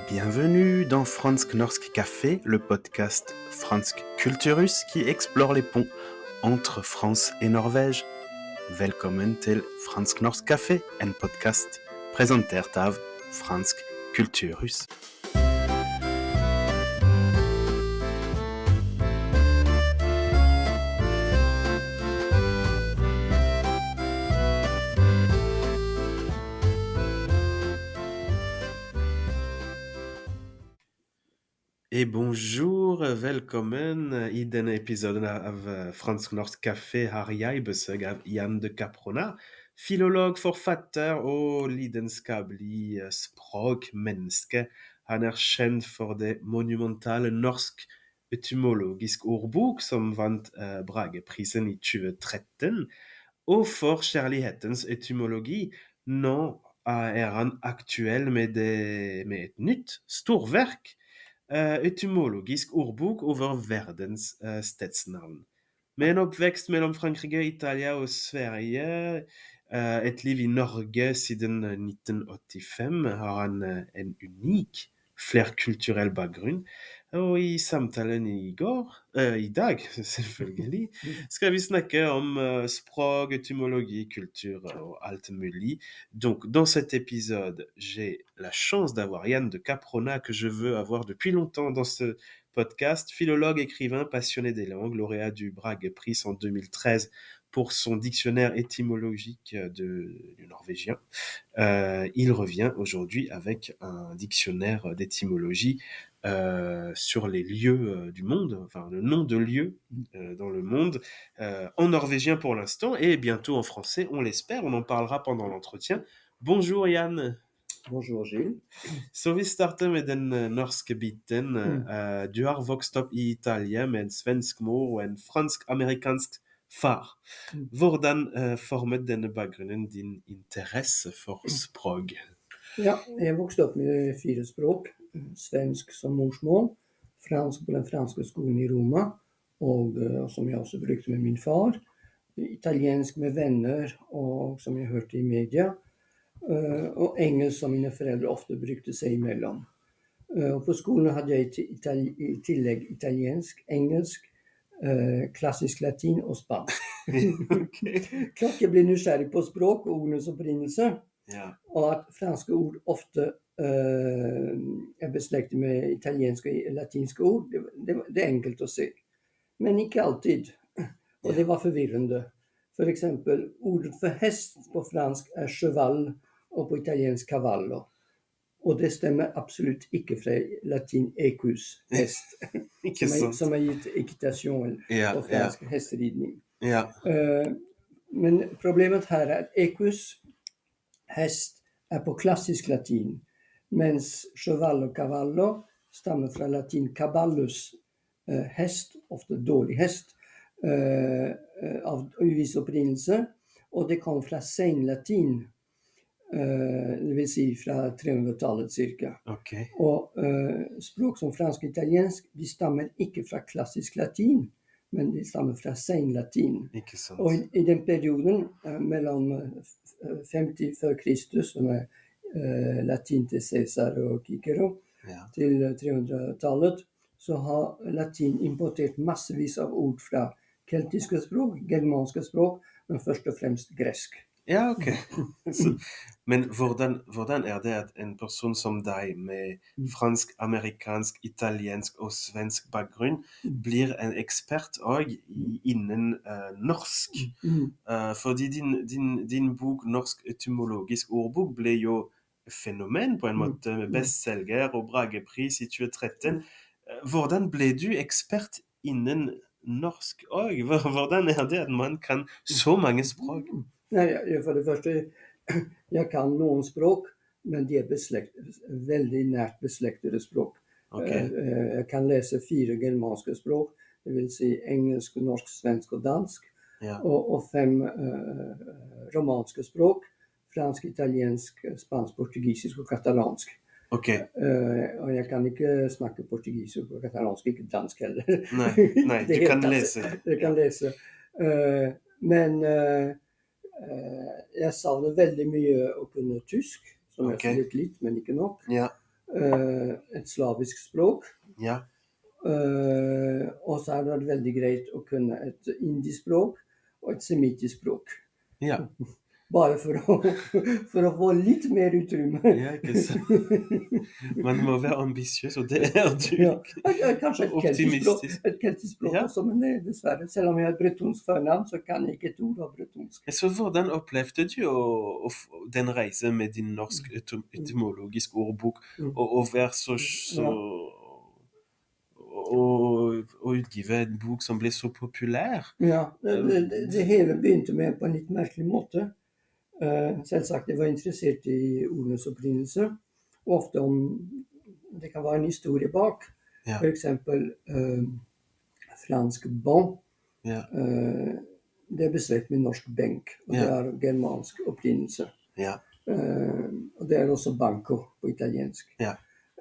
Bienvenue dans Fransk Norsk Café, le podcast Fransk Kulturus qui explore les ponts entre France et Norvège. Velkommen til Fransk Norsk Café, en podcast presentert av Fransk Kulturhus. Et bonjour, velkommen i denne episoden av Fransk Norsk Café har jeg besøk av Jan de Caprona, filolog, forfatter og lidenskapelig språkmenneske. Han kjent for det monumentale norsk etymologisk ordbok som vant Brageprisen i 2013, og for kjærlighetens etymologi. Nå han aktuell med et nytt storverk, etymologisk ordbok over verdens stedsnavn. Med en oppvekst mellom Frankrike, Italia og Sverige, et liv i Norge siden 1985, har han en unik flerkulturell bakgrunn. Og i samtalen i dag selvfølgelig, skal vi snakke om språk, etymologi, kultur og alt mulig. Donc, dans cet épisode, j'ai la chance d'avoir Jan de Caprona, que je veux avoir depuis longtemps dans ce podcast, philologue, écrivain, passionné des langues, lauréat du Brageprix en 2013 pour son dictionnaire étymologique du norvégien. Il revient aujourd'hui avec un dictionnaire d'étymologie sur les lieux du monde, enfin le nom de lieux dans le monde, en norvégien pour l'instant, et bientôt en français, on l'espère, on en parlera pendant l'entretien. Bonjour Jan. Bonjour Gilles. Så vi starter med den norske biten. Du har vokst opp i Italia med en svensk mor og en fransk-amerikansk far. Hvordan formet denne bakgrunnen din interesse for språk? Ja, jeg vokste opp med 4 språk. Svensk som morsmål, fransk på den franske skolen i Roma, og som jeg også brukte med min far. Italiensk med venner, og som jeg hørte i media. Og engelsk som mine foreldre ofte brukte seg imellom. Og på skolen hadde jeg i tillegg italiensk, engelsk, klassisk latin og spansk. Klart jeg ble nysgjerrig på språk og ordenes opprinnelse. Ja. Og at franske ord ofte beslektet med italienske og latinske ord, det enkelt å se. Men ikke alltid. Og det var forvirrende. For eksempel, ordet for hest på fransk cheval, og på italiensk cavallo. Og det stemmer absolutt ikke fra latin equus, hest, som gitt equitation på fransk hesteridning. Ja. Men problemet her equus, hest, på klassisk latin, mens cheval og cavallo stammer fra latin caballus, hest, ofte dårlig hest, av uviss opprinnelse, og det kom fra senlatin, det vil si fra 300-tallet cirka. Okay. Og språk som fransk og italiensk, de stammer ikke fra klassisk latin, men de stammer fra senlatin. Og i den perioden mellom 50 før Kristus, som latin til Cæsar og Cicero, til 300-tallet, så har latin importert massevis av ord fra keltiske språk, germanske språk, men først og fremst gresk. Ja, ok. Men hvordan det at en person som deg med fransk, amerikansk, italiensk og svensk bakgrunn blir en ekspert også innen norsk? Fordi din bok, Norsk etymologisk ordbok, ble jo fenomen på en måte, med bestselger og Bragepris i 2013. Hvordan ble du ekspert innen norsk også? Hvordan det at man kan så mange språk? Nei, for det første, jeg kan noen språk, men de veldig nært beslektede språk. Okay. Jeg kan lese 4 germanske språk, det vil si engelsk, norsk, svensk og dansk, og 5 romanske språk, fransk, italiensk, spansk, portugisisk og katalansk. Okay. Og jeg kan ikke snakke portugisisk og katalansk, ikke dansk heller. Nei, du kan lese. Jeg kan lese. Men jeg savner veldig mye å kunne tysk, som jeg har litt, men ikke nok. Ja. et slavisk språk. Ja. Og så har det vært veldig greit å kunne et indisk språk og et semittisk språk. Ja. Bare for å få litt mer utrymme. Ja, ikke sant. Man må være ambisiøs, og det er du. Ja. Kanskje Optimistisk. et keltisk språk Ja. også, men dessverre, selv om jeg har et bretonsk fornavn, så kan jeg ikke et ord av bretonsk. Så hvordan opplevde du den reise med din norsk etymologisk ordbok, og være å utgive en bok som ble så populær? Ja, det hele begynte med på en litt merkelig måte. Selvsagt, jeg var interessert i ordenes opprinnelse, og ofte om det kan være en historie bak. Ja. For eksempel fransk bon. Ja. Det er beslekt med norsk benk, og det Ja. er germansk opprinnelse. Ja. Og det er også banco på italiensk. Ja.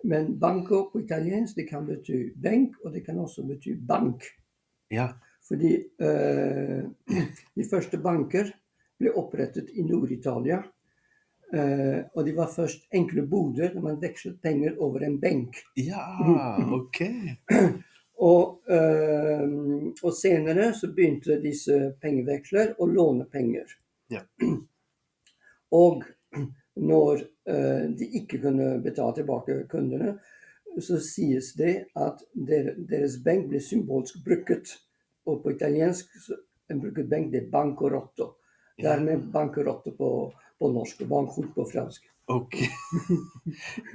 Men banco på italiensk, det kan bety benk, og det kan også bety bank. Ja. Fordi de første banker ble opprettet i Nord-Italia, og de var først enkle boder når man vekslet penger over en benk. Ja, ok. Og senere så begynte disse pengeveksler å låne penger. Ja. Og når de ikke kunne betale tilbake kundene, så sies det at deres benk ble symbolsk brukket. Og på italiensk, en brukket benk, det er bancorotto. Dermed bankerotto på norsk og bankrott på fransk. Ok.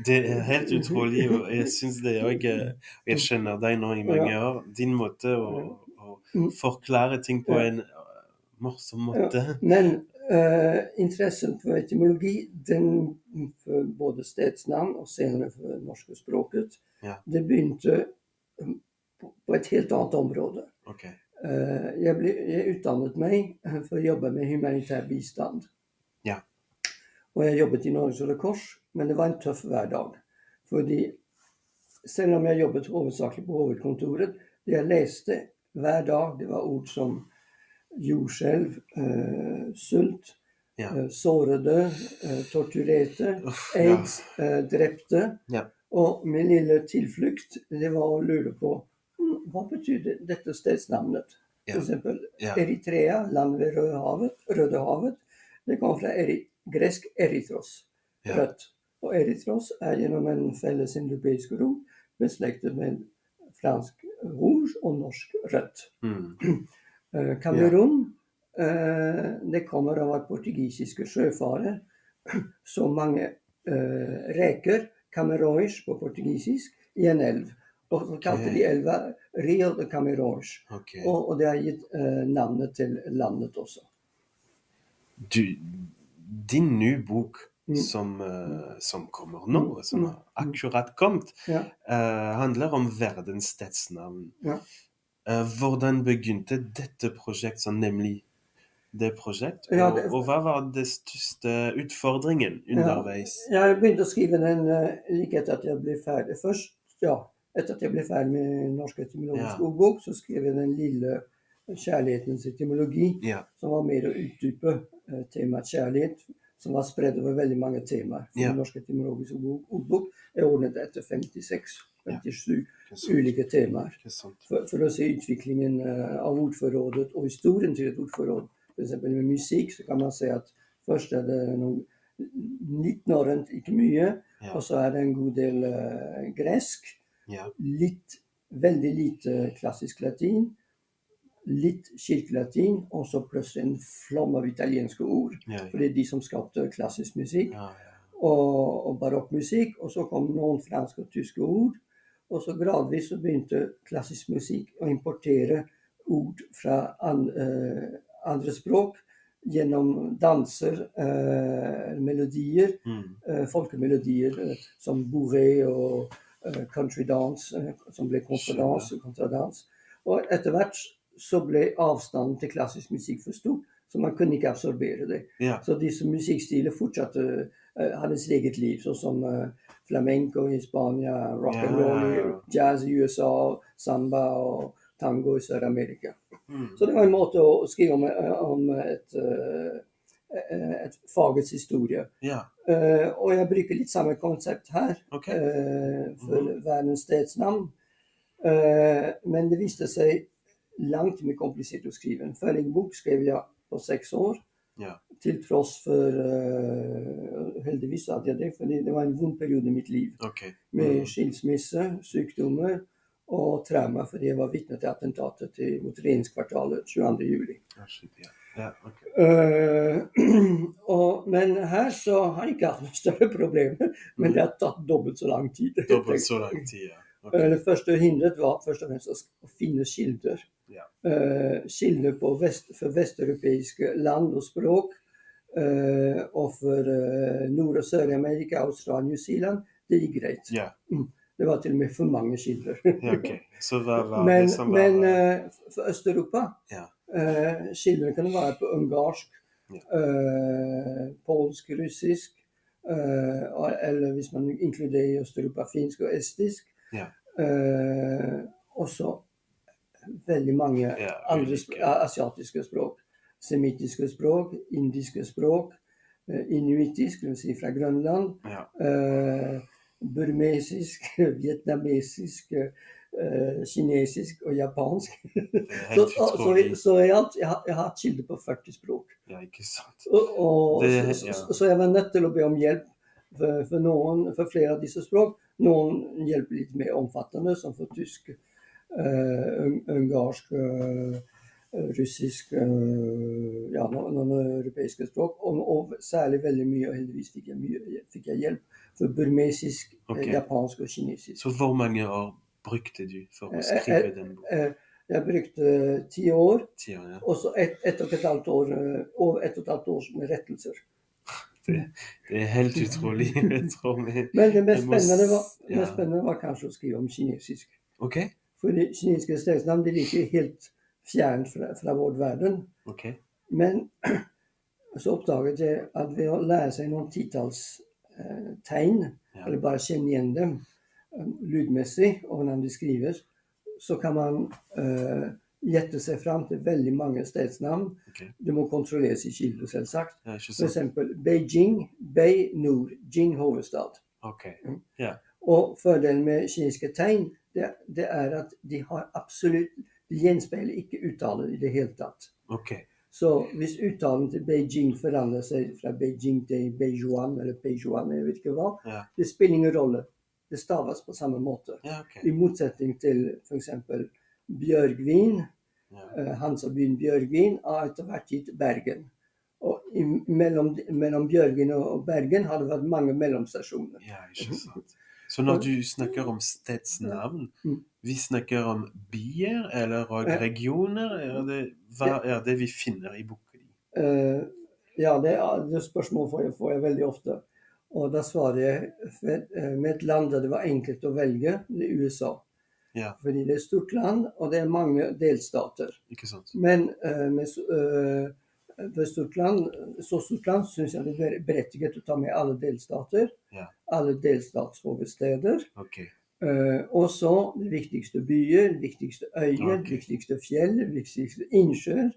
Det er helt utrolig, og jeg synes det også, jeg skjønner deg nå i mange år, din måte å forklare ting på en morsom måte. Ja. Men interessen for etymologi, den for både stedsnavn og senere for det norske språket, det begynte på et helt annet område. Okay. Jeg utdannet meg for å jobbe med humanitær bistand. Ja. Og jeg jobbet i Norges Røde Kors, men det var en tøff hverdag. Fordi selv om jeg jobbet hovedsakelig på hovedkontoret, det jeg leste hver dag, det var ord som jordskjelv, sult, sårede, torturerte, aids, drepte. Ja. Og min lille tilflukt, det var å lure på hva betyr dette stedsnavnet? For eksempel Eritrea, land ved Rødehavet, det kommer fra gresk erythros, rødt. Og erythros er gjennom en felles indoeuropeisk rot beslektet med fransk rouge og norsk rødt. Kamerun, det kommer av at portugisiske sjøfarer så mange reker, Camarões på portugisisk, i en elv. Og så kalte de elva Rio de Camarões. Okay. Og det har gitt navnet til landet også. Din nye bok som kommer nå, som har akkurat kommet, handler om verdens stedsnavn. Hvordan begynte dette prosjektet, nemlig det prosjektet, og hva var det største utfordringen underveis? Jeg begynte å skrive den like etter at jeg ble ferdig. Først, etter at jeg ble ferdig med Norsk etymologisk ordbok, så skrev jeg den lille kjærlighetens etymologi, som var mer å utdype temaet kjærlighet, som var spredd over veldig mange temaer. Norsk etymologisk ordbok er ordnet etter 56-57 ulike temaer. For å se utviklingen av ordforrådet og historien til et ordforråd. For eksempel med musikk så kan man se at først er det litt norrønt, ikke mye, og så er det en god del gresk, veldig lite klassisk latin, litt kirkelatin, og så plutselig en flom av italienske ord, for det er de som skapte klassisk musikk, og barokkmusikk, og så kom noen franske og tyske ord, og så gradvis så begynte klassisk musikk å importere ord fra andre språk, gjennom danser, melodier, folkemelodier som bourré og country dance, som ble kontradans. Og etter hvert så ble avstanden til klassisk musikk for stor, så man kunne ikke absorbere det. Så disse musikkstiler fortsatte hadde sitt eget liv, sånn som flamenco i Spania, rock and roll, jazz i USA, samba og tango i Sør-Amerika. Så det var en måte å skrive om et fagets historie. Ja, Og jeg bruker litt samme konsept her ok. for verdens stedsnavn. Men det viste seg langt mer komplisert å skrive. En ferdig bok skrev jeg på 6 år. Ja, Til tross for heldigvis hadde jeg det, for det var en vond periode i mitt liv. ok. Med skilsmisse, sykdommer og trauma, fordi jeg var vitne til attentatet mot regjeringskvartalet 22. juli. Ja, shit, ja. Ja, ok. Men her så har jeg ikke hatt noe større problemer, men det har tatt dobbelt så lang tid. Dobbelt så lang tid, ja. Ok. Det første hindret var først og fremst å finne kilder. Ja. Kilder for vesteuropeiske land og språk, og for Nord- og Sør-Amerika, Australia, New Zealand, det gikk greit. Ja, Det var til og med for mange kilder. ja, ok. Så hva var Men, det som var... for Øst-Europa, Ja, kildene kan være på ungarsk, polsk, russisk, eller hvis man inkluderer Øst-Europa, finsk og estisk. ja, Også veldig mange Ja, andre ulike. asiatiske språk. Semittiske språk, indiske språk, inuitisk, det vil si fra Grønland, ja. burmesisk, vietnamesisk, kinesisk og japansk. Det er helt utrolig. Så i alt, jeg har hatt kilder på 40 språk. Ja, ikke sant. Ja. Så jeg var nødt til å be om hjelp for flere av disse språk. Noen hjelper litt mer omfattende, som for tysk, ungarsk, russisk, noen europeiske språk. Og særlig veldig mye, og heldigvis fikk jeg hjelp for burmesisk, Ok. japansk og kinesisk. Så hvor mange år brukte du for å skrive den boken? Jeg brukte 10 år, 10 år, ja. og så ett og et halvt år, over 1,5 år med rettelser. Det er helt utrolig. Jeg tror Men det mest jeg må spennende var kanskje å skrive om kinesisk. Ok, For de kinesiske stedsnavn de ligger helt fjernt fra vår verden. ok. Men så oppdaget jeg at ved å lære seg noen titalls tegn, Ja. eller bare kjenne igjen dem lydmessig, og hvordan de skrives, så kan man gjette seg fram til veldig mange stedsnavn. Ok. Det må kontrolleres i kilder, selvsagt. Ja, ikke For sant. eksempel Beijing, Bei Nord, Jing hovedstad. Ok, ja. Og fordelen med kinesiske tegn, det er at de har absolutt, de gjenspeiler ikke uttale i det hele tatt. Ok, Så hvis uttalen til Beijing forandrer seg fra Beijing til Beijuan, eller Beijuan, jeg vet ikke hva, ja. det spiller ingen rolle. Det staves på samme måte. Ja, ok. I motsetning til for eksempel Bjørgvin, Ja. Hansabyen Bjørgvin, har etter hvert gitt Bergen. Og mellom Bjørgvin og Bergen har det vært mange mellomstasjoner. Ja, ikke sant. Så når du snakker om stedsnavn, vi snakker om byer eller og regioner, hva er det vi finner i boken? Ja, det spørsmålet får jeg veldig ofte. Og da svarer jeg med et land der det var enkelt å velge, det er USA. Ja, Fordi det er et stort land, og det er mange delstater. ikke sant. Men ved stort land, så stort land synes jeg det er berettiget å ta med alle delstater, Ja. alle delstatshovedsteder, Ok, og så de viktigste byer, de viktigste øyer, Ok. de viktigste fjell, de viktigste innsjøer,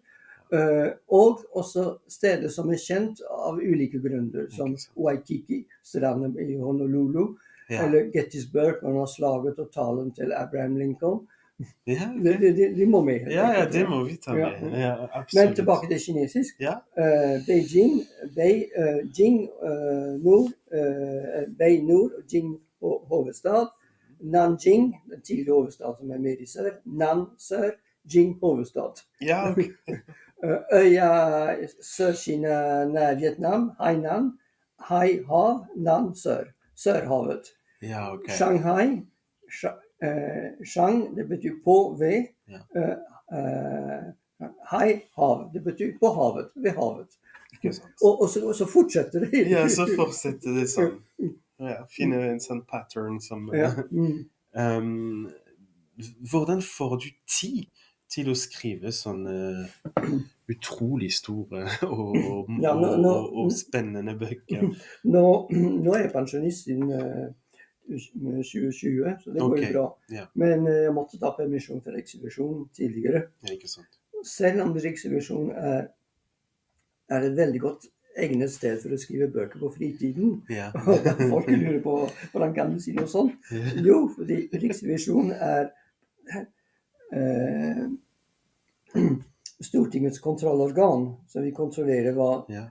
og også steder som er kjent av ulike grunner, som Ikke sant. Waikiki, stranden i Honolulu, ja. eller Gettysburg, når han har slaget og talen til Abraham Lincoln. Ja, ok. De må med. helt Ja, enkelt. det må vi ta med. Ja. Ja, Men absolutt. tilbake til kinesisk. Ja, Beijing, Jing nord, Bei nord, Jing hovedstad. Nanjing, den tidligere hovedstad som er med i sør. Nan sør, Jing hovedstad. ja, ok. Øya Sør-Kina nær Vietnam, Hainan. Hai hav, Nan sør. Sørhavet. Ja, ok. Shanghai, Shang, det betyr på ved. Ja. Hai, hav, det betyr på havet, ved havet. Ikke sant. Og så fortsetter det. Ja, så fortsetter det sånn. Ja, finne en sånn pattern som... Ja. Hvordan får du tid til å skrive sånne utrolig store og spennende bøker? Nå er jeg pensjonist siden 2020, så det går jo bra. Ja. Men jeg måtte ta permisjon fra Riksrevisjonen tidligere. Ja, ikke sant. Selv om Riksrevisjonen er et veldig godt egnet sted for å skrive bøker på fritiden. Ja. Og folk lurer på hvordan kan du si noe sånt? Jo, fordi Riksrevisjonen eh, Stortingets kontrollorgan, så vi kontrollerer hva Ja.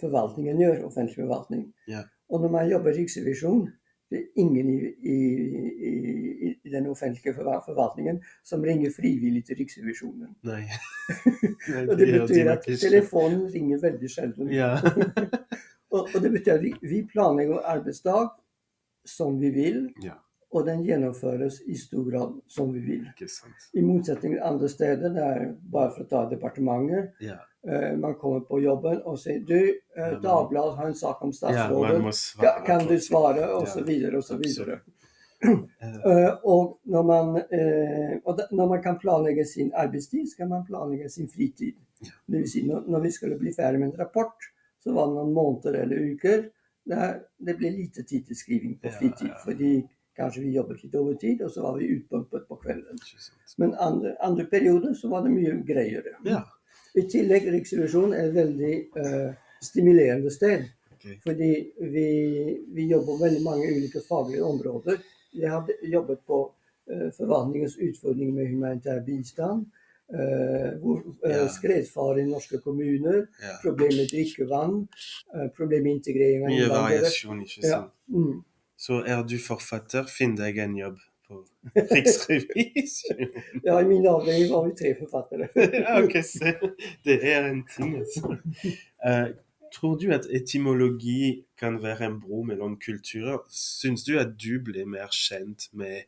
Forvaltningen gjør, offentlig forvaltning. Ja. Og når man jobber i Riksrevisjonen, det er ingen i den offentlige forvaltningen som ringer frivillig til Riksrevisjonen. Nei. Nei, Og det gjør de betyr nok at ikke. telefonen ringer veldig sjelden. Ja. Og det betyr at vi planlegger arbeidsdag som vi vil, Ja, og den gjennomføres i stor grad som vi vil. ikke sant. I motsetning til andre steder, der bare for å ta departementet, Ja. man kommer på jobben og sier du, Dagbladet har en sak om Ja, statsrådet, man må svare kan på du svare, og Ja, så videre, og så absolutt. videre. Og når man kan planlegge sin arbeidstid, skal man planlegge sin fritid. Det vil si, når vi skulle bli ferdig med en rapport, så var det noen måneder eller uker der det ble lite tid til skriving på fritid, fordi kanskje vi jobbet litt overtid, og så var vi utpumpet på kvelden. Ikke sant. Men andre perioder så var det mye greiere. Ja. I tillegg, Riksrevisjonen er et veldig stimulerende sted, Ok. fordi vi jobber på veldig mange ulike faglige områder. Vi har jobbet på forvaltningens utfordringer med humanitær bistand, Ja. skredfare i norske kommuner, Ja. problem med drikkevann, problem med integrering av Mye innvandrere. variasjon, ikke Ja. sant. Mm. Så er du forfatter, finn deg en jobb på Riksrevisjonen. Ja, i min avdeling var vi 3 forfattere. Ja, ok, se. Det er en ting, altså. Tror du at etymologi kan være en bro mellom kulturer? Syns du at du ble mer kjent med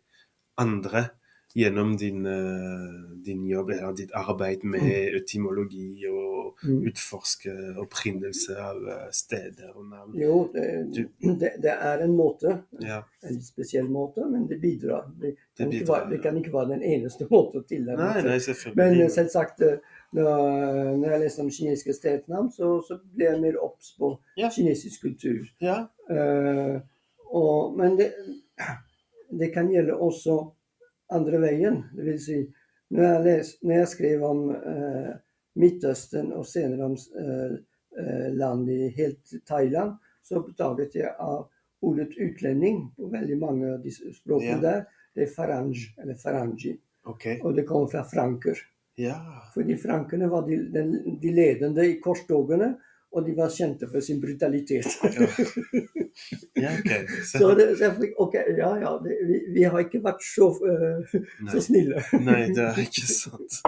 andre gjennom din jobb eller ditt arbeid med etymologi og utforske opprinnelse av steder og navn? Jo, det er en måte, Ja. en litt spesiell måte, men det bidrar. Det bidrar, kan ikke være den eneste måten å tilnærme Nei, seg. selvfølgelig. Men selvsagt, når jeg leste om kinesiske stedsnavn, så ble jeg mer obs på Ja. kinesisk kultur. Ja. Men det kan gjelde også andre veien. Det vil si, når jeg skrev om Midtøsten og senere om land i helt Thailand, så oppdaget jeg av ordet utlending på veldig mange av disse språkene der. Det er faranj, eller faranji. Ok. Og det kommer fra franker. Ja. Fordi frankerne var de ledende i korstogene, og de var kjente for sin brutalitet. Ja, ok. Så jeg fikk, ok, ja, vi har ikke vært så snille. Nei, det er ikke sant.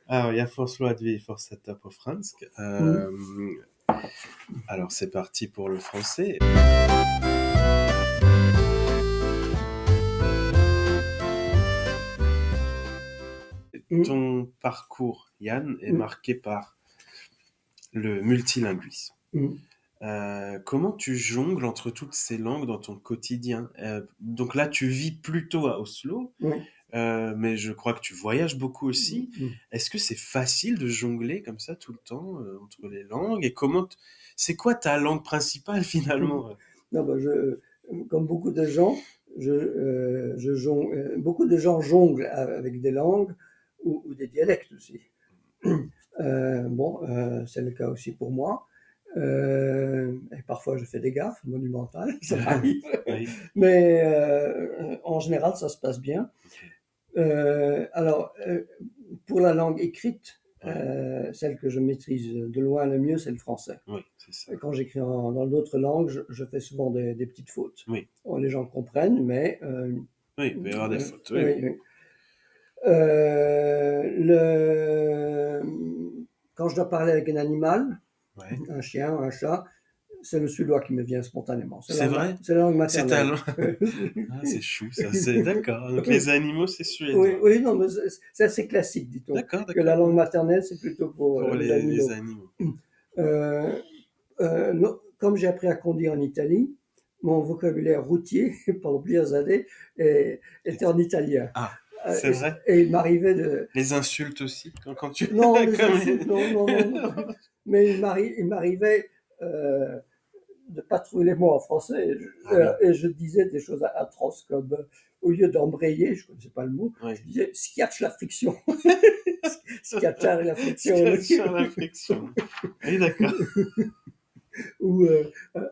Jeg foreslår at vi fortsetter på fransk. Alors, c'est parti pour le français. Ton parcours, Yann, est marqué par le multilinguisme. Comment tu jongles entre toutes ces langues dans ton quotidien? Donc là, tu vis plutôt à Oslo, mais je crois que tu voyages beaucoup aussi. Est-ce que c'est facile de jongler comme ça tout le temps entre les langues? Et c'est quoi ta langue principale finalement? Non, comme beaucoup de gens, beaucoup de gens jonglent avec des langues ou des dialectes aussi. C'est le cas aussi pour moi. Et parfois je fais des gaffes monumentales, ça arrive. Oui. Mais en général, ça se passe bien. Pour la langue écrite, celle que je maîtrise de loin le mieux, c'est le français. Oui, c'est ça. Et quand j'écris dans d'autres langues, je fais souvent des petites fautes. Oui. Bon, les gens comprennent, mais... oui, il peut y avoir des fautes. Oui. Oui. Quand je dois parler avec un animal, un chien, un chat, c'est le suédois qui me vient spontanément. C'est vrai? C'est la langue maternelle. C'est ta langue. C'est chou, ça. C'est d'accord. Donc les animaux, c'est suédois. Oui, non, mais c'est assez classique, dit-on. D'accord. Que la langue maternelle, c'est plutôt pour les animaux. Comme j'ai appris à conduire en Italie, mon vocabulaire routier, pendant plusieurs années, était en italien. Ah. C'est vrai. Et il m'arrivait de... Les insultes aussi, quand tu... Non, les insultes, non. Mais il m'arrivait de pas trouver les mots en français. Ah oui, Et je disais des choses atroces comme, au lieu d'embrayer, je connaissais pas le mot, je oui. disais schiaccia la friction. Schiacciare la frizione. Sur la friction. Oui, d'accord. Ou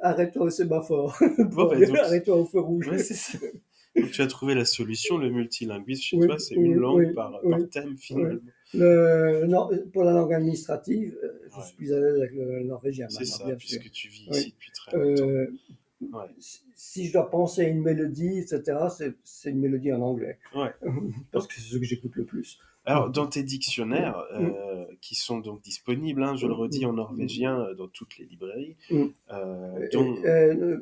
arrête-toi au sémaphore. Bon, Bon, bah, donc, arrête-toi au feu rouge. ouais, c'est ça. Donc, tu as trouvé la solution, le multilinguisme chez Oui, toi, c'est une oui, langue oui, par oui, thème, oui. finalement. Non, pour la langue administrative, je Ouais, suis plus à l'aise avec le norvégien c'est maintenant, ça, bien sûr. puisque tu vis Oui. ici depuis très longtemps. Euh, Ouais, Si je dois penser à une mélodie, etc., c'est une mélodie en anglais. ouais. Parce que c'est ce que j'écoute le plus. Alors, dans tes dictionnaires, Mm, qui sont donc disponibles, hein, je le mm, redis, mm, en mm, norvégien, dans toutes les librairies, mm. dont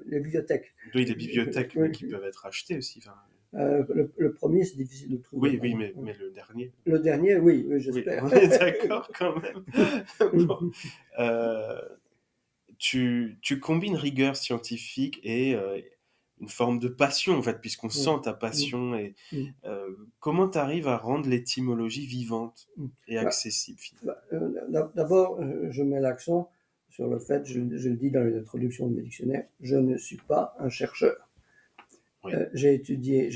Les bibliothèques. oui, les bibliothèques, mais Oui. qui peuvent être achetées aussi. Enfin, Le premier, c'est difficile de trouver, oui, par oui, exemple. mais le dernier, Le dernier, oui, oui, oui, j'espère. on est d'accord quand même. Bon, euh, tu combines rigueur scientifique et une forme de passion, en fait, puisqu'on Mm, sent ta mm, passion. Et mm, comment tu arrives à rendre l'étymologie vivante mm. et Bah, accessible, finalement? D'abord, je mets l'accent sur le fait, je le dis dans les introductions de mes dictionnaires, je ne suis pas un chercheur. Oui, J'ai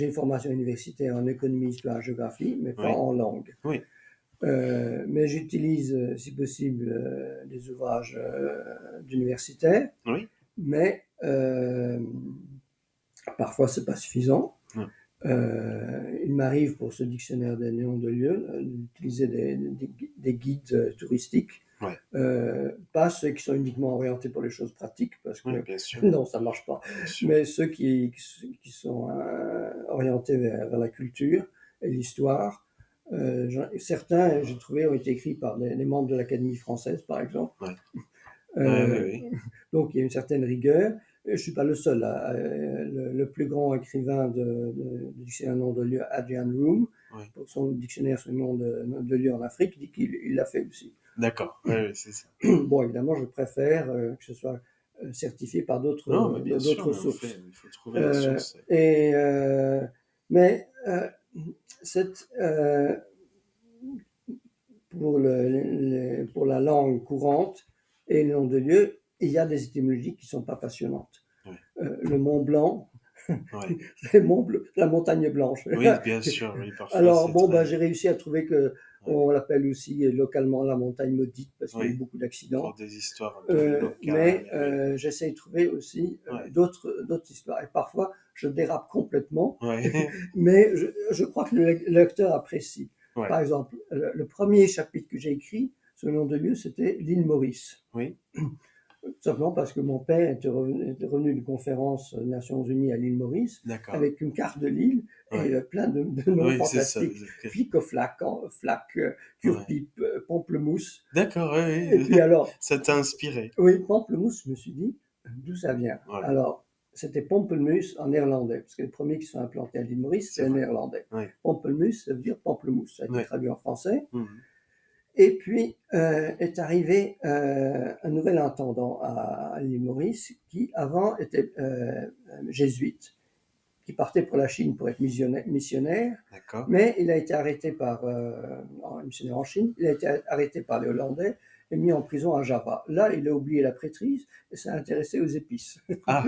une formation universitaire en économie, histoire, géographie, mais pas oui, en langue. oui, Mais j'utilise, si possible, des ouvrages d'universitaires, oui, mais parfois c'est pas suffisant. oui, Il m'arrive pour ce dictionnaire des noms de lieux d'utiliser des guides touristiques, ouais, pas ceux qui sont uniquement orientés pour les choses pratiques, parce oui, que bien sûr, non, ça marche pas, bien sûr. mais ceux qui sont orientés vers la culture et l'histoire. Certains, j'ai trouvé, ont été écrits par des membres de l'Académie française, par exemple. Ouais, ouais, oui, Euh, oui, donc il y a une certaine rigueur. Je ne suis pas le seul. Le plus grand écrivain du dictionnaire nom de lieu, Adrian Room, oui. pour son dictionnaire sur le nom de lieu en Afrique, dit qu'il l'a fait aussi. D'accord, oui, oui, c'est ça. Bon, évidemment, je préfère que ce soit certifié par Non, mais bien sûr, d'autres mais sources. il faut trouver la Euh, source. et, euh, mais cette, pour la langue courante et le nom de lieu, il y a des étymologies qui ne sont pas passionnantes. Ouais, Le Mont Blanc, ouais. c'est la montagne blanche. Oui, bien sûr, oui, parfois Alors, c'est bon, ben, j'ai très. réussi à trouver que Ouais, on l'appelle aussi localement la montagne maudite parce qu'il y a eu oui, beaucoup pour d'accidents. des histoires un peu locales. Mais Oui, j'essaie de trouver aussi ouais, d'autres histoires. Et parfois, je dérape complètement, ouais, mais je crois que le lecteur apprécie. Par ouais, exemple, le premier chapitre que j'ai écrit sur le nom de lieu, c'était l'île Maurice. oui, Tout simplement parce que mon père était revenu d'une conférence des Nations Unies à l'île Maurice d'accord. avec une carte de l'île et Ouais, plein de noms oui, c'est ça. fantastiques. Flic-au-flac, flac, Ouais. cure-pipe, pamplemousse. D'accord, Et oui, puis oui. alors, Ça t'a inspiré. oui, pamplemousse, je me suis dit, d'où ça vient? Ouais, Alors, c'était pamplemousse en néerlandais, parce que les premiers qui sont implantés à l'île Maurice, c'est c'était les vrai. néerlandais. Ouais, Pamplemousse, ça veut dire pamplemousse, ça a été ouais. traduit en français. Mhm. Et puis est arrivé un nouvel intendant à l'île Maurice qui avant était jésuite, qui partait pour la Chine pour être missionnaire, D'accord. mais il a été arrêté missionnaire en Chine, il a été arrêté par les Hollandais et mis en prison à Java. Là, il a oublié la prêtrise et s'est intéressé aux épices. Ah,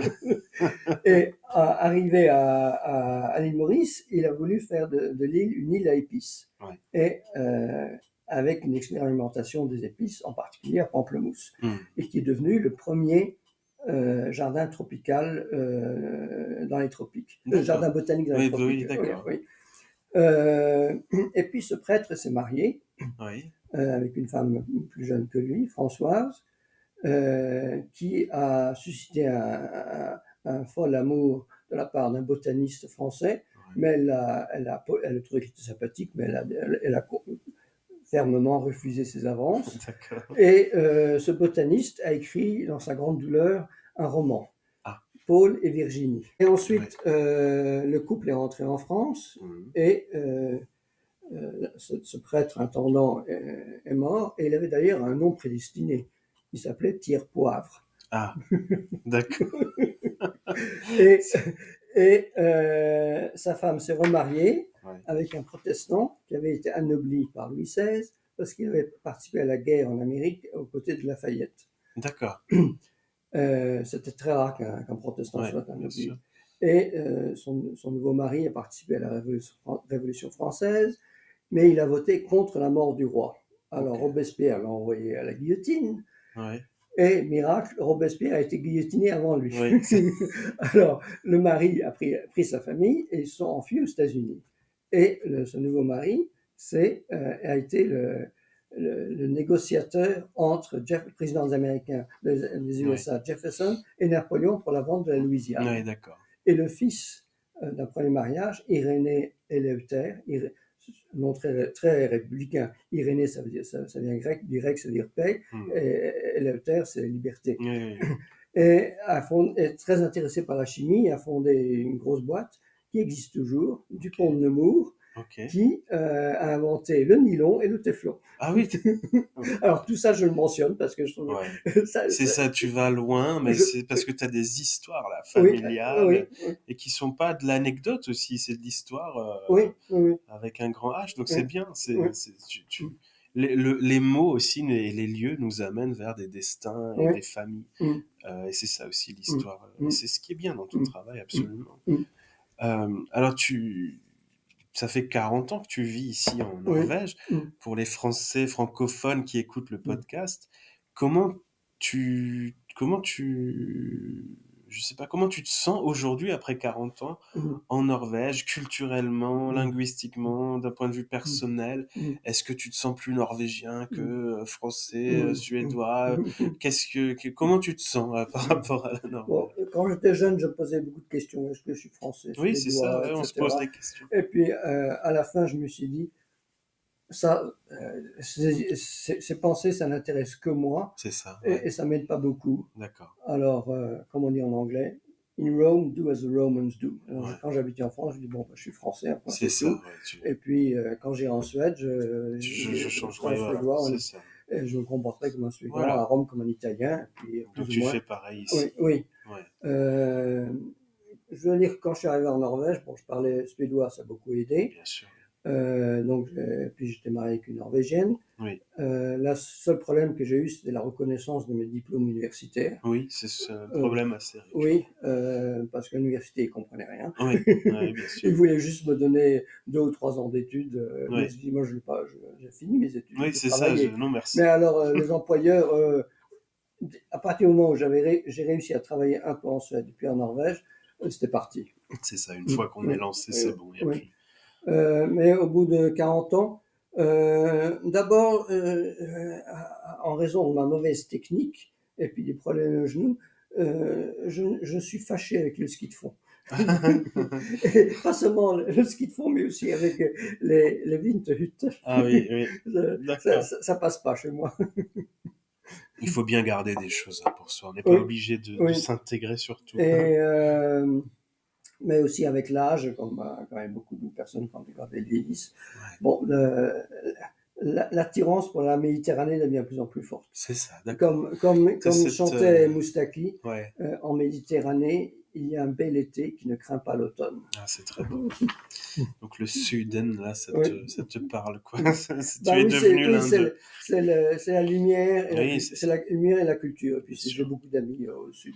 Et arrivé à l'île Maurice, il a voulu faire de l'île une île à épices. ouais. Et avec une expérimentation des épices, en particulier à pamplemousse, Mhm. et qui est devenu le premier jardin tropical dans les tropiques, jardin D'accord. botanique dans les Oui, tropiques. oui, Oui, d'accord. oui. Euh, et puis ce prêtre s'est marié Oui, avec une femme plus jeune que lui, Françoise, qui a suscité un fol amour de la part d'un botaniste français, ouais. mais elle a trouvé qu'il était sympathique, mais elle a fermement refusé ses avances. D'accord. Et ce botaniste a écrit, dans sa grande douleur, un roman, Ah, Paul et Virginie. Et ouais. ensuite, le couple est rentré en France Mhm. et ce prêtre intendant est mort et il avait d'ailleurs un nom prédestiné. Il s'appelait Tire Poivre. Ah, d'accord. Et, et sa femme s'est remariée Ouais. avec un protestant qui avait été anobli par Louis XVI parce qu'il avait participé à la guerre en Amérique aux côtés de Lafayette. D'accord. C'était très rare qu'un protestant Ouais, soit un bien sûr. noble. Et son nouveau mari a participé à la Révolution française, mais il a voté contre la mort du roi. Alors OK. Robespierre l'a envoyé à la guillotine, Ouais. et miracle, Robespierre a été guillotiné avant lui. Oui, Alors le mari a pris sa famille et ils sont enfuis aux États-Unis. Et ce nouveau mari a été le négociateur entre le président américain des oui. USA, Jefferson, et Napoléon pour la vente de la Ouais, Louisiane. d'accord. Et le fils d'un premier mariage, Irénée Éléutère, nom très républicain. Irénée, ça vient grec, du grec, ça veut dire paix, Mmh. et Éléutère, c'est liberté. Oui, oui, oui. Et est très intéressé par la chimie, a fondé une grosse boîte qui existe toujours, Dupont de OK. Nemours, OK. qui a inventé le nylon et le téflon. Ah oui, mmh, Alors tout ça, je le mentionne parce que je trouve ouais. C'est ça, ça, tu vas loin, mais je, c'est parce que tu as des histoires là, oui, familiales oui, oui, et qui sont pas de l'anecdote aussi, c'est de l'histoire, oui, oui, avec un grand H, donc oui, c'est bien, oui, tu les mots aussi et les lieux nous amènent vers des destins et oui, des familles, oui, et c'est ça aussi oui, l'histoire, et oui, c'est ce qui est bien dans ton oui, travail, oui, absolument. oui, Alors ça fait 40 ans que tu vis ici en oui, Norvège. oui, Pour les Français francophones qui écoutent le oui, podcast, comment comment tu, je sais pas, comment tu te sens aujourd'hui après 40 ans oui, en Norvège, culturellement, oui, linguistiquement, d'un point de vue oui, personnel? oui, Est-ce que tu te sens plus norvégien que oui, français, oui, oui, suédois? oui. Comment tu te sens par rapport à la Bon, Norvège? quand j'étais jeune, je me posais beaucoup de questions. Est-ce que je suis français, Oui, c'est ça, suédois, ouais, on se pose etc. des questions. Et puis, à la fin, je me suis dit, ça, ces pensées, ça n'intéresse que moi, C'est ça, ouais, et ça m'aide pas beaucoup. d'accord. Alors, comme on dit en anglais, in Rome, do as the Romans do. Alors, Ouais. quand j'habitais en France, je dis, bon, bah, je suis français, enfin, C'est c'est tout. ça, ouais, Et puis, quand j'irai en Suède, je je serai un changerai, voilà, Suédois, c'est ça. et je me comporterai comme un Suédois, à Voilà, Rome comme un Italien, et puis donc plus ou tu moins. fais pareil Oui, ici. oui. Ouais, Euh, je veux dire, quand je suis arrivé en Norvège, bon, je parlais suédois, ça a beaucoup aidé. bien sûr, Donc, puis j'étais marié avec une Norvégienne. oui. Le seul problème que j'ai eu, c'était la reconnaissance de mes diplômes universitaires. Oui, c'est un Euh, problème assez récurrent. oui, parce qu'à l'université, ils ne comprenaient rien. Oui, oui, bien sûr. Ils voulaient juste me donner 2 ou 3 ans d'études. Mais Oui, je dis, moi, je l'ai pas, j'ai fini mes études, je oui, veux c'est ça, travailler. non Mais merci. alors, les employeurs, à partir du moment où j'ai réussi à travailler un peu en Suède et puis en Norvège, c'était parti. C'est ça, une Mm, fois qu'on est oui, lancé, oui, c'est bon, il n'y a oui. plus. Mais au bout de 40 ans, d'abord, en raison de ma mauvaise technique et puis des problèmes au genou, je suis fâché avec le ski de fond. Et pas seulement le ski de fond, mais aussi avec les Winterhutte. Ah oui, oui, d'accord. Ça passe pas chez moi. Il faut bien garder des choses hein, pour soi. On n'est pas Oui, obligé de oui. s'intégrer surtout. Et, mais aussi avec l'âge, comme quand même beaucoup de personnes quand elles vieillissent. Ouais, Bon, l'attirance pour la Méditerranée devient de plus en plus forte. c'est ça, d'accord. Comme T'as cette, chantait Moustaki, ouais, en Méditerranée, il y a un bel été qui ne craint pas l'automne. ah, c'est très beau. Donc le Suden, là, Oui. ça te parle, quoi. Tu Bah es oui, devenu l'un d'eux. c'est la lumière et Oui, c'est c'est ça, la lumière et la culture. Et puis bien j'ai sûr. beaucoup d'amis au sud.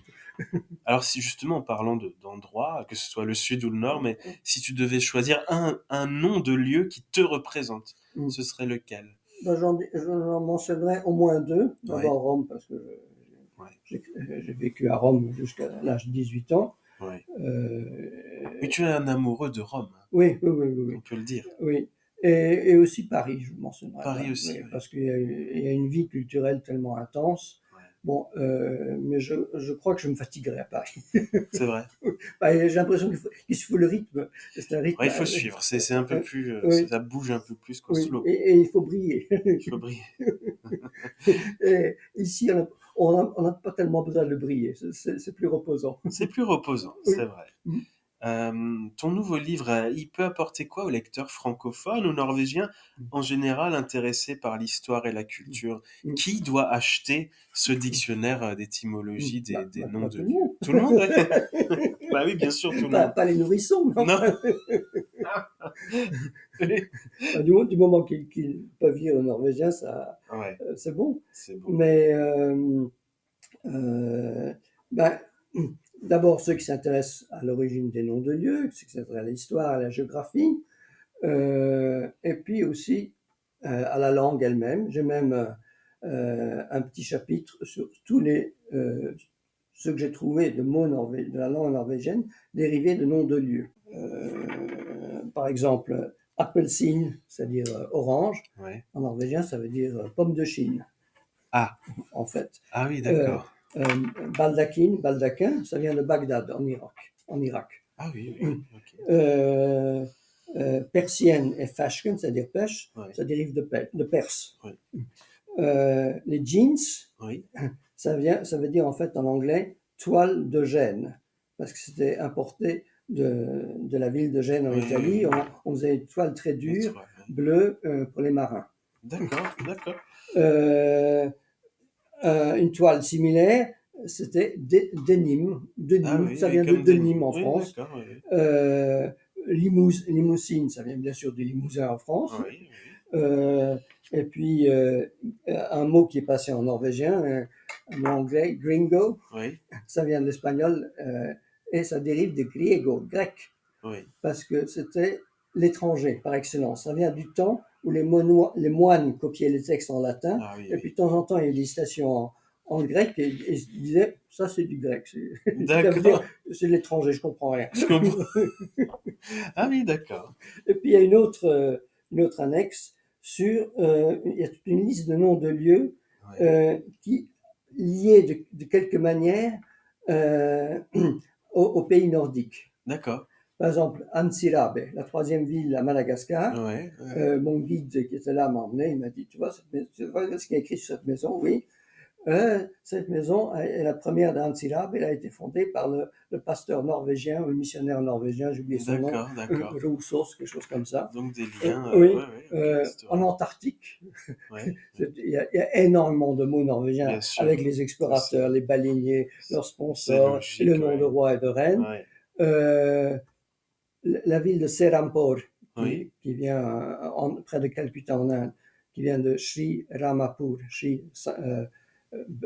Alors si justement en parlant d'endroits, que ce soit le sud ou le nord, mais si tu devais choisir un nom de lieu qui te représente, Mm. ce serait lequel? Ben, j'en mentionnerai au moins deux. Ouais, D'abord Rome, parce que ouais, j'ai vécu à Rome jusqu'à l'âge de 18 ans. ouais. Oui, Euh, tu es un amoureux de Rome, hein, oui, oui, oui, oui, on oui. peut le dire. Oui. Et aussi Paris, je mentionnerai quand Paris même, aussi, oui, oui. parce qu'il y a une vie culturelle tellement intense. Ouais, Bon, mais je crois que je me fatiguerai à Paris. c'est vrai. Bah, j'ai l'impression qu'il se faut le rythme. C'est un Ouais, rythme. il faut suivre. C'est un peu plus, Oui, ça bouge un peu plus oui, qu'Oslo. et il faut briller. Il faut briller. Et ici, on n'a pas tellement besoin de briller. C'est plus reposant. C'est plus reposant, c'est Oui. vrai. Ton nouveau livre, il peut apporter quoi aux lecteurs francophones ou norvégiens en général intéressés par l'histoire et la culture? Qui doit acheter ce dictionnaire d'étymologie des noms Bah, de tout le lieux? monde. Tout le monde, ouais. Bah oui, bien sûr, tout le monde. Pas les nourrissons, mais Non. enfin, bah, du moment qu'ils peuvent lire le norvégien, Ouais, c'est bon. c'est bon. Mais euh, Ben, d'abord, ceux qui s'intéressent à l'origine des noms de lieux, ceux qui s'intéressent à l'histoire, à la géographie, et puis aussi à la langue elle-même. J'ai même un petit chapitre sur tous ceux que j'ai trouvé de mots de la langue norvégienne dérivés de noms de lieux. Par exemple, Appelsin, c'est-à-dire orange. Ouais. En norvégien, ça veut dire pomme de Chine, Ah, en fait. ah oui, Euh, d'accord. Baldaquin, ça vient de Bagdad, en Irak. Ah oui, oui, ok. Persienne et fashken, c'est-à-dire pêche, Ouais, ça dérive de Perse. ouais, Les jeans, oui, ça veut dire en fait en anglais toile de Gênes, parce que c'était importé de la ville de Gênes en oui, Italie. oui, On faisait une toile très oui, dure, ouais. bleue, pour les marins. D'accord, d'accord. Euh, une toile similaire, c'était Ah denim, oui, ça oui, vient de comme des nids. Nîmes en Oui, France. d'accord, oui, oui. Euh, Limousine, ça vient bien sûr du Limousin en France. Oui, oui. Euh, et puis un mot qui est passé en norvégien, un mot anglais, gringo, Oui, ça vient de l'espagnol et ça dérive des griego, grec, oui. parce que c'était l'étranger par excellence. Ça vient du temps où les moines copiaient les textes en latin, Ah oui, et puis oui. de temps en temps il y a des citations en grec, et ils disaient ça c'est du grec. Ça veut dire D'accord, c'est l'étranger, je comprends rien. je comprends. Ah oui, d'accord. Et puis il y a une autre annexe sur il y a toute une liste de noms de lieux Oui, qui liés de quelque manière euh, au pays nordique. d'accord. Par exemple, Antsirabe, la troisième ville à Madagascar. Ouais, ouais. Mon guide qui était là m'a emmené, il m'a dit, tu vois ce qu'il y a écrit sur cette maison? Oui. Cette maison est la première d'Antsirabe. Elle a été fondée par le pasteur norvégien ou le missionnaire norvégien, j'ai oublié son nom, D'accord, d'accord. Roussos, quelque chose comme ça. Donc des liens, Oui, ouais, ouais, ok, en historiques. Antarctique, Ouais, ouais. il y a énormément de mots norvégiens Bien sûr. avec les Ça, explorateurs, les baleiniers, leurs c'est sponsors, et le logique, nom de ouais. roi et de reine. Ouais. Euh, la ville de Serampore, Oui, qui vient près de Calcutta en Inde, qui vient de Sri Ramapur, Sri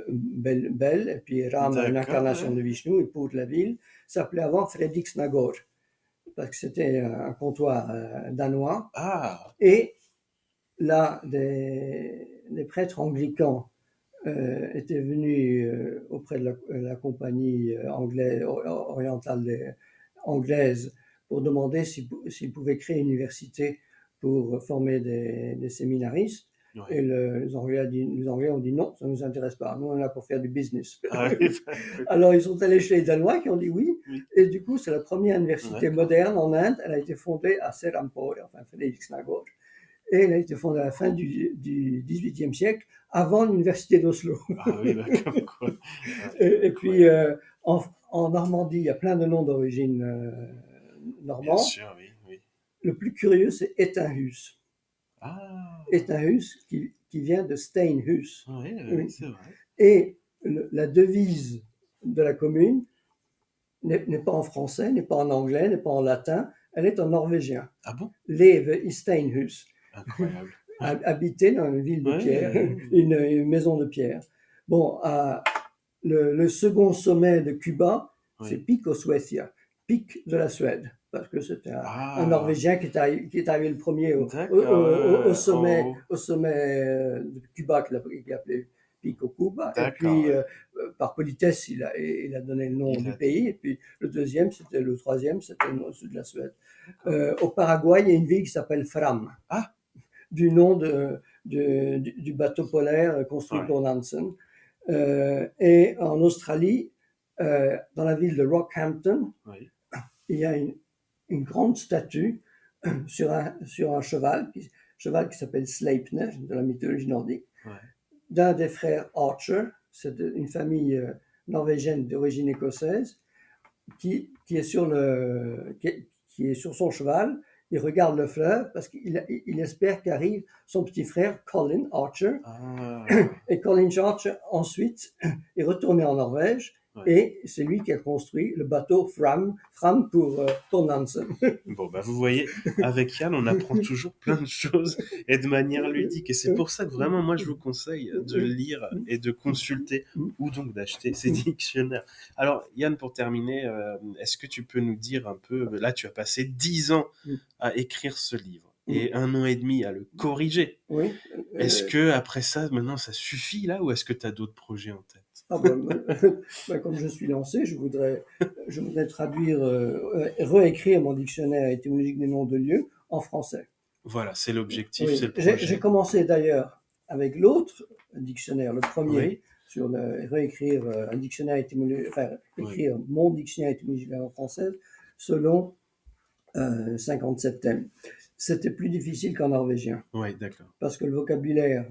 belle, et puis Rama, une d'accord, incarnation ouais. de Vishnu, et pour la ville, s'appelait avant Fredriksnagor, parce que c'était un comptoir danois. Ah, Et là, des prêtres anglicans étaient venus auprès de la compagnie orientale anglaise pour demander s'ils pouvaient créer une université pour former des séminaristes. Et ouais. les Anglais ont dit non, ça ne nous intéresse pas. Nous, on est là pour faire du business. Ah oui, bah, oui, Alors, ils sont allés chez les Danois qui ont dit oui. oui. Et du coup, c'est la première université D'accord. moderne en Inde. Elle a été fondée à Serampore, enfin Frederiksnagor. Et elle a été fondée à la fin du XVIIIe siècle, avant l'université d'Oslo. Ah oui, bah, comme quoi. Ah, Et puis, incroyable. en Normandie, il y a plein de noms d'origine Bien normande. sûr, oui, oui. Le plus curieux, c'est Etinhus. Ah, Etinhus, qui vient de Steinhus. oui, oui, Oui. c'est vrai. Et la devise de la commune n'est pas en français, n'est pas en anglais, n'est pas en latin, elle est en norvégien. Ah bon? Leve i Steinhus. Incroyable. Habiter dans une ville de Oui, pierre, oui, oui. une maison de pierre. Bon, le second sommet de Cuba, c'est Oui. Pico Suecia, pic de la Suède, parce que c'était un Ah, Norvégien qui est arrivé le premier d'accord, ouais, ouais, en haut. au sommet de Cuba, qu'il a appelé Pico Cuba, et D'accord, puis ouais. par politesse, il a donné le nom Il du a dit. pays, et puis le troisième, c'était le sud de la Suède. D'accord. Au Paraguay, il y a une ville qui s'appelle Fram, Ah, du nom du bateau polaire construit ouais, pour Nansen. Et en Australie, dans la ville de Rockhampton, oui, il y a une grande statue sur un cheval qui s'appelle Sleipner, de la mythologie nordique, ouais. d'un des frères Archer, c'est une famille norvégienne d'origine écossaise, qui est qui est sur son cheval. Il regarde le fleuve parce qu'il espère qu'arrive son petit frère Colin Archer. Ah, Et Colin Archer, ensuite, est retourné en Norvège. Ouais. Et c'est lui qui a construit le bateau Fram pour Nansen. Bon, bah, vous voyez, avec Yann, on apprend toujours plein de choses et de manière ludique. Et c'est pour ça que vraiment, moi, je vous conseille de lire et de consulter ou donc d'acheter ces dictionnaires. Alors, Yann, pour terminer, est-ce que tu peux nous dire un peu, là, tu as passé 10 ans à écrire ce livre et 1 an et demi à le corriger. Oui. Est-ce que après ça, maintenant, ça suffit là, ou est-ce que tu as d'autres projets en tête? Ah ben, comme je suis lancé, je voudrais traduire, réécrire mon dictionnaire étymologique des noms de lieux en français. Voilà, c'est l'objectif, c'est Oui, le j'ai projet. commencé d'ailleurs avec l'autre dictionnaire, le premier, Oui, sur réécrire un dictionnaire étymologique, enfin, oui, écrire mon dictionnaire étymologique en français selon 57 thèmes. C'était plus difficile qu'en norvégien, oui, d'accord. parce que le vocabulaire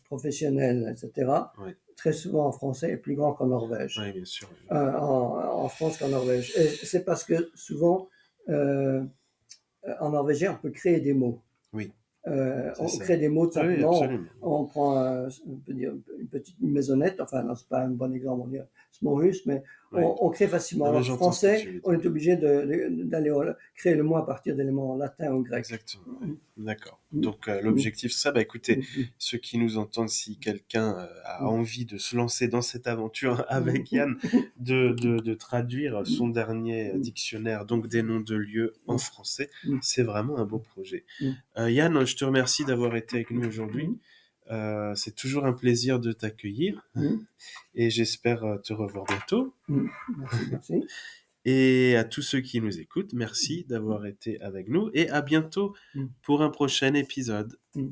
professionnel, etc., Oui, très souvent en français est plus grand qu'en Norvège, oui, bien sûr. en France qu'en Norvège. Et c'est parce que souvent, euh, en norvégien, on peut créer des mots. Oui, c'est On ça. crée des mots tout Oui, simplement, absolument. on prend, on peut dire, une petite maisonnette, enfin non, c'est pas un bon exemple, on dirait Smorhus, mais Oui. on crée facilement. Non, mais Alors j'entends ce que tu français, veux on dire. est obligé d'aller créer le mot à partir d'éléments latins ou grecs. Exactement, ouais. D'accord. Mm, Donc, mm, l'objectif, c'est ça. Bah, écoutez, mm, ceux qui nous entendent, si quelqu'un a mm, envie de se lancer dans cette aventure mm, avec Yann, de traduire son dernier mm, dictionnaire, donc des noms de lieux en français, mm, c'est vraiment un beau projet. mm, Yann, je te remercie d'avoir été avec nous aujourd'hui. mm, C'est toujours un plaisir de t'accueillir mm, et j'espère te revoir bientôt. mm. Merci, merci. Et à tous ceux qui nous écoutent, merci d'avoir été avec nous et à bientôt Mm, pour un prochain épisode. mm.